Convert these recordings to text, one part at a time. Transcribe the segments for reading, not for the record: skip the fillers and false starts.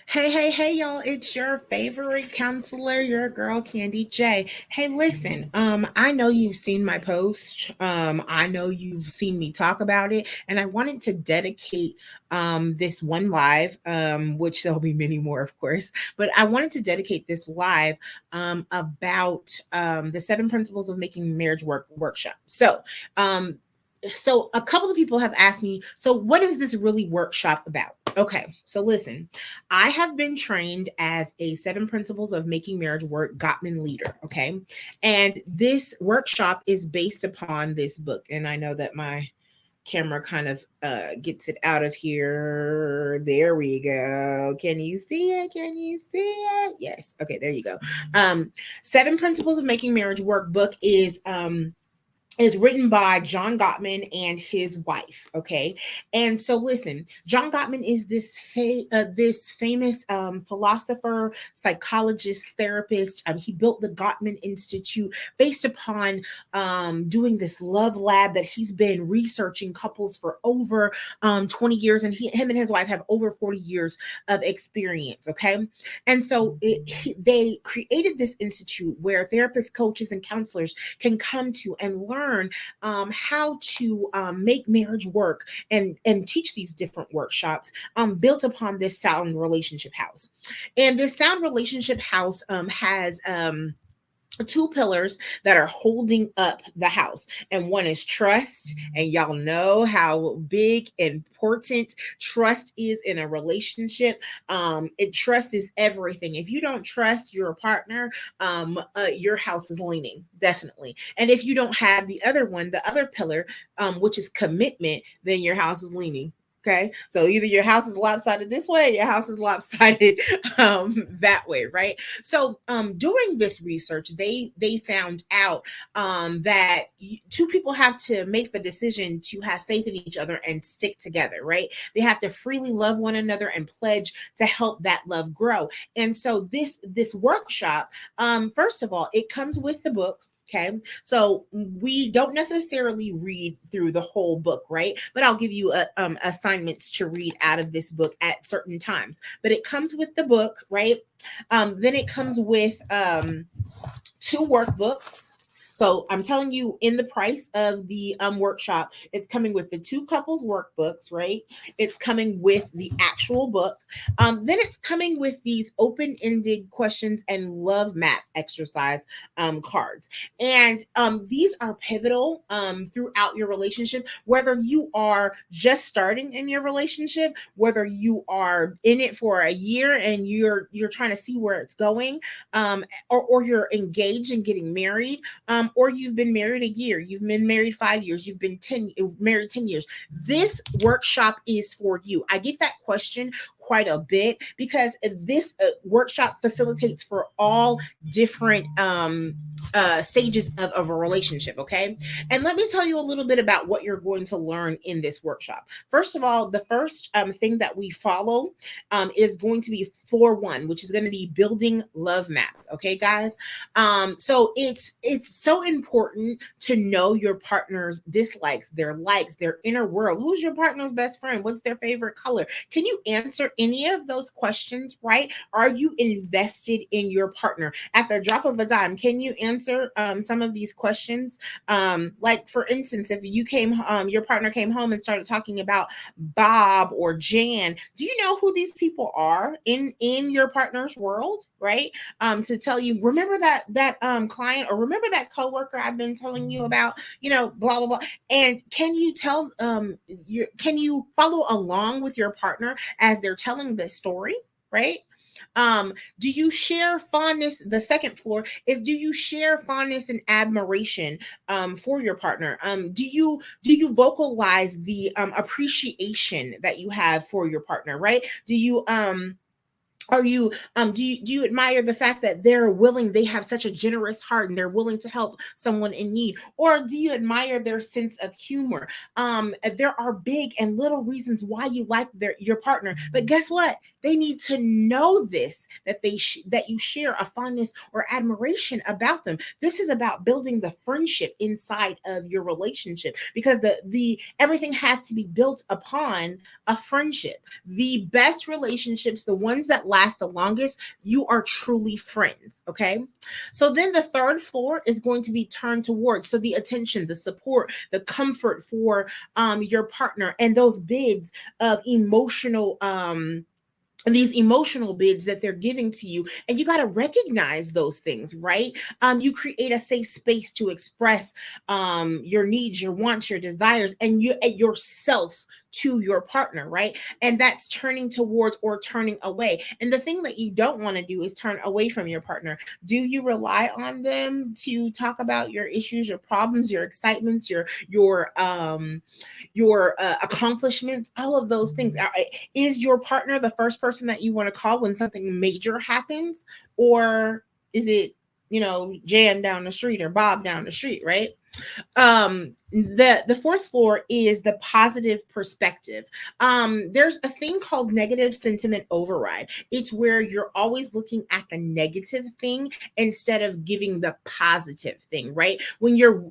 Hey, y'all. It's your favorite counselor, your girl, Candy J. Hey, listen, I know you've seen my post. I know you've seen me talk about it, and I wanted to dedicate this one live, which there'll be many more, of course, but I wanted to dedicate this live about the seven principles of making marriage work workshop. So a couple of people have asked me, so what is this really workshop about? Okay, so listen, I have been trained as a seven principles of making marriage work Gottman leader. Okay, and this workshop is based upon this book. And I know that my camera kind of gets it out of here. There we go. Can you see it? Can you see it? Yes. Okay, there you go. Seven principles of making marriage work book is written by John Gottman and his wife. Okay, and so listen, John Gottman is this famous philosopher, psychologist, therapist. He built the Gottman Institute based upon doing this love lab that he's been researching couples for over 20 years, and him and his wife have over 40 years of experience. Okay, and so they created this institute where therapists, coaches, and counselors can come to and learn how to make marriage work and teach these different workshops built upon this sound relationship house. And this sound relationship house has two pillars that are holding up the house, and one is trust, and y'all know how big and important trust is in a relationship. Trust is everything. If you don't trust your partner, your house is leaning, definitely. And if you don't have the other one, the other pillar, which is commitment, then your house is leaning. Okay, so either your house is lopsided this way, or your house is lopsided that way, right? So during this research, they found out that two people have to make the decision to have faith in each other and stick together, right? They have to freely love one another and pledge to help that love grow. And so this workshop, first of all, it comes with the book. Okay, so we don't necessarily read through the whole book, right? But I'll give you assignments to read out of this book at certain times. But it comes with the book, right? Then it comes with two workbooks. So I'm telling you, in the price of the workshop, it's coming with the two couples workbooks, right? It's coming with the actual book. Then it's coming with these open-ended questions and love map exercise cards. And these are pivotal throughout your relationship, whether you are just starting in your relationship, whether you are in it for a year and you're trying to see where it's going, or you're engaged and getting married, or you've been married a year, you've been married 5 years, you've been married 10 years. This workshop is for you. I get that question quite a bit because this workshop facilitates for all different stages of a relationship. Okay, and let me tell you a little bit about what you're going to learn in this workshop. First of all, the first thing that we follow is going to be 4-1, which is going to be building love maps. Okay, guys. So it's so important to know your partner's dislikes, their likes, their inner world. Who's your partner's best friend? What's their favorite color? Can you answer any of those questions, right? Are you invested in your partner? At the drop of a dime, can you answer some of these questions? Like for instance, if you your partner came home and started talking about Bob or Jan, do you know who these people are in your partner's world, right? To tell you, remember that client, or remember that coworker I've been telling you about, blah blah blah. And can you can you follow along with your partner as they're telling this story, right? Do you share fondness? The second floor is, do you share fondness and admiration for your partner? Do you vocalize the appreciation that you have for your partner, right? Do you do you admire the fact that they have such a generous heart and they're willing to help someone in need? Or do you admire their sense of humor? There are big and little reasons why you like your partner, but guess what? They need to know this, that that you share a fondness or admiration about them. This is about building the friendship inside of your relationship, because the everything has to be built upon a friendship. The best relationships, the ones that last the longest, you are truly friends. Okay. So then the third floor is going to be turned towards, so the attention, the support, the comfort for your partner, and those bids of emotional these emotional bids that they're giving to you, and you got to recognize those things, right? You create a safe space to express your needs, your wants, your desires, and yourself to your partner, right? And that's turning towards or turning away. And the thing that you don't want to do is turn away from your partner. Do you rely on them to talk about your issues, your problems, your excitements, your accomplishments, all of those things? Is your partner the first person that you want to call when something major happens? Or is it, Jan down the street or Bob down the street, right? The fourth floor is the positive perspective. There's a thing called negative sentiment override. It's where you're always looking at the negative thing instead of giving the positive thing, right? When you're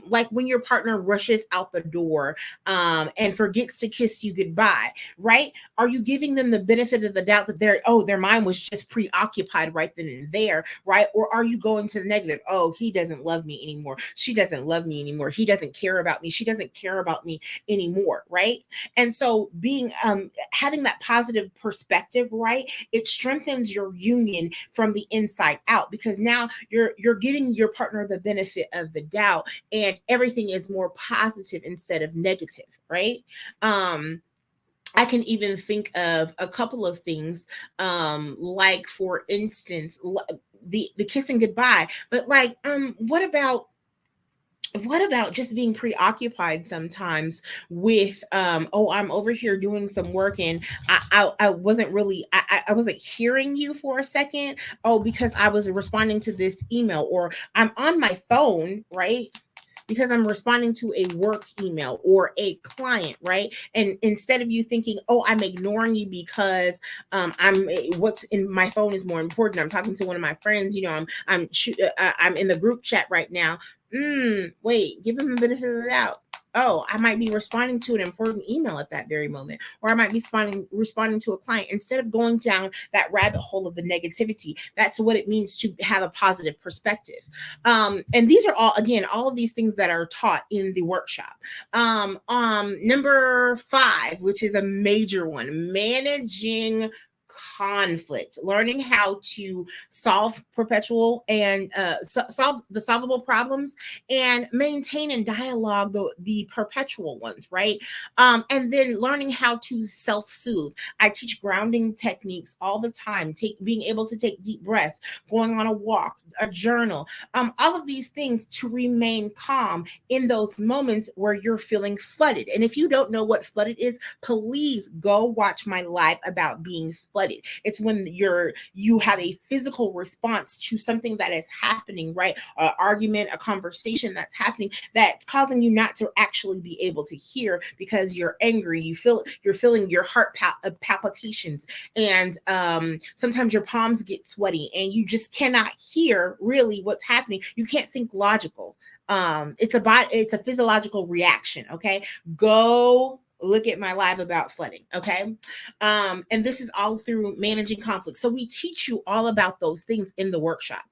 like when your partner rushes out the door and forgets to kiss you goodbye, right? Are you giving them the benefit of the doubt that their mind was just preoccupied right then and there, right? Or are you going to the negative? Oh, he doesn't love me anymore. She doesn't love me anymore. He doesn't care about me. She doesn't care about me anymore, right? And so being having that positive perspective, right, it strengthens your union from the inside out, because now you're giving your partner the benefit of the doubt, and everything is more positive instead of negative, right? I can even think of a couple of things, like for instance, the kissing goodbye. But like, what about just being preoccupied sometimes with oh, I'm over here doing some work, and I wasn't really I wasn't hearing you for a second. Oh, because I was responding to this email, or I'm on my phone, right? Because I'm responding to a work email or a client, right? And instead of you thinking, oh, I'm ignoring you because what's in my phone is more important. I'm talking to one of my friends, I'm in the group chat right now. Wait, give them the benefit of the doubt. Oh, I might be responding to an important email at that very moment, or I might be responding to a client, instead of going down that rabbit hole of the negativity. That's what it means to have a positive perspective. And these are all of these things that are taught in the workshop. Number 5, which is a major one, managing conflict, learning how to solve perpetual and solve the solvable problems, and maintain and dialogue the perpetual ones, right? And then learning how to self-soothe. I teach grounding techniques all the time, being able to take deep breaths, going on a walk, a journal, all of these things to remain calm in those moments where you're feeling flooded. And if you don't know what flooded is, please go watch my live about being flooded. It's when you have a physical response to something that is happening, right? An argument, a conversation that's happening that's causing you not to actually be able to hear because you're angry. You're feeling your heart palpitations, and sometimes your palms get sweaty, and you just cannot hear really what's happening. You can't think logical. It's a physiological reaction. Okay, go look at my live about flooding. Okay. And this is all through managing conflict. So we teach you all about those things in the workshop.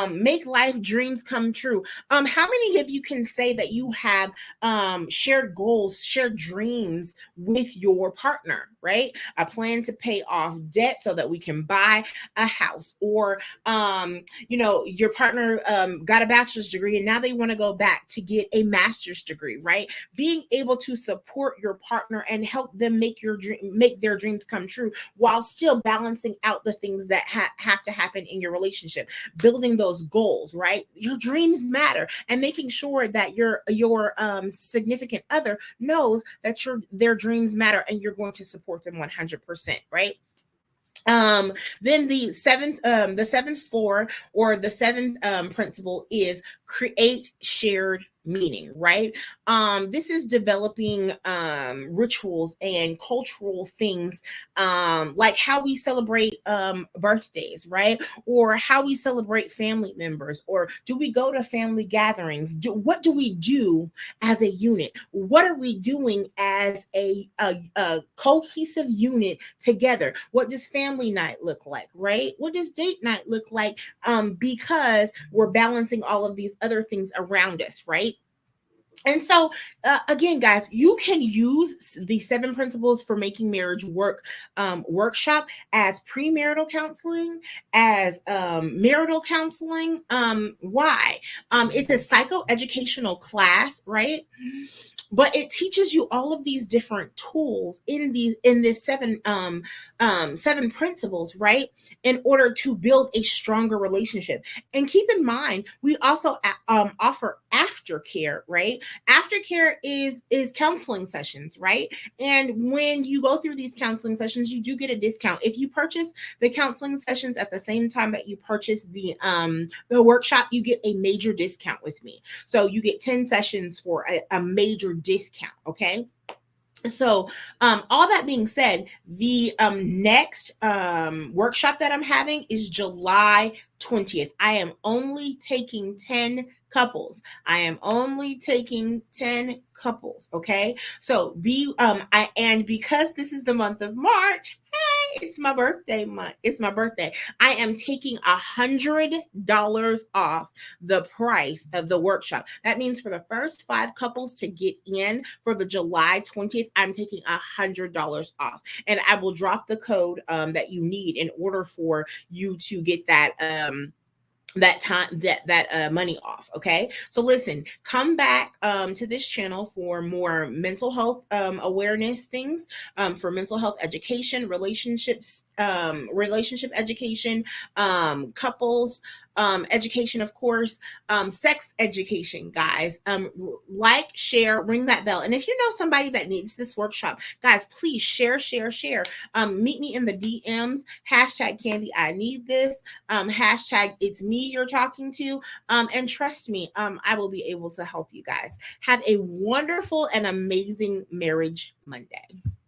Make life dreams come true. How many of you can say that you have shared goals, shared dreams with your partner, right? A plan to pay off debt so that we can buy a house, or your partner got a bachelor's degree and now they want to go back to get a master's degree, right? Being able to support your partner and help them make their dreams come true, while still balancing out the things that have to happen in your relationship. Building those goals, right? Your dreams matter, and making sure that your significant other knows that their dreams matter, and you're going to support them 100%, right? Then the seventh floor, or the seventh principle, is create shared meaning, right? This is developing rituals and cultural things, like how we celebrate birthdays, right? Or how we celebrate family members, or do we go to family gatherings? What do we do as a unit? What are we doing as a cohesive unit together? What does family night look like, right? What does date night look like? Because we're balancing all of these other things around us, right? And so, again, guys, you can use the 7 principles for making marriage work workshop as premarital counseling, as marital counseling. Why? It's a psychoeducational class, right? But it teaches you all of these different tools in this 7 principles, right? In order to build a stronger relationship. And keep in mind, we also offer aftercare, right? Aftercare is counseling sessions, right? And when you go through these counseling sessions, you do get a discount if you purchase the counseling sessions at the same time that you purchase the workshop. You get a major discount with me, so you get 10 sessions for a major discount. Okay. So, all that being said, the next workshop that I'm having is July 20th. I am only taking 10 couples. I am only taking 10 couples. Okay. So and because this is the month of March, it's my birthday month. It's my birthday. I am taking $100 off the price of the workshop. That means for the first 5 couples to get in for the July 20th, I'm taking $100 off. And I will drop the code that you need in order for you to get that money off. Okay, so listen, come back to this channel for more mental health awareness things, for mental health education, relationship education, couples education, of course, sex education, guys. Like, share, ring that bell. And if you know somebody that needs this workshop, guys, please share. Meet me in the DMs, hashtag Candy I need this, hashtag it's me you're talking to, and trust me, I will be able to help you guys. Have a wonderful and amazing marriage Monday.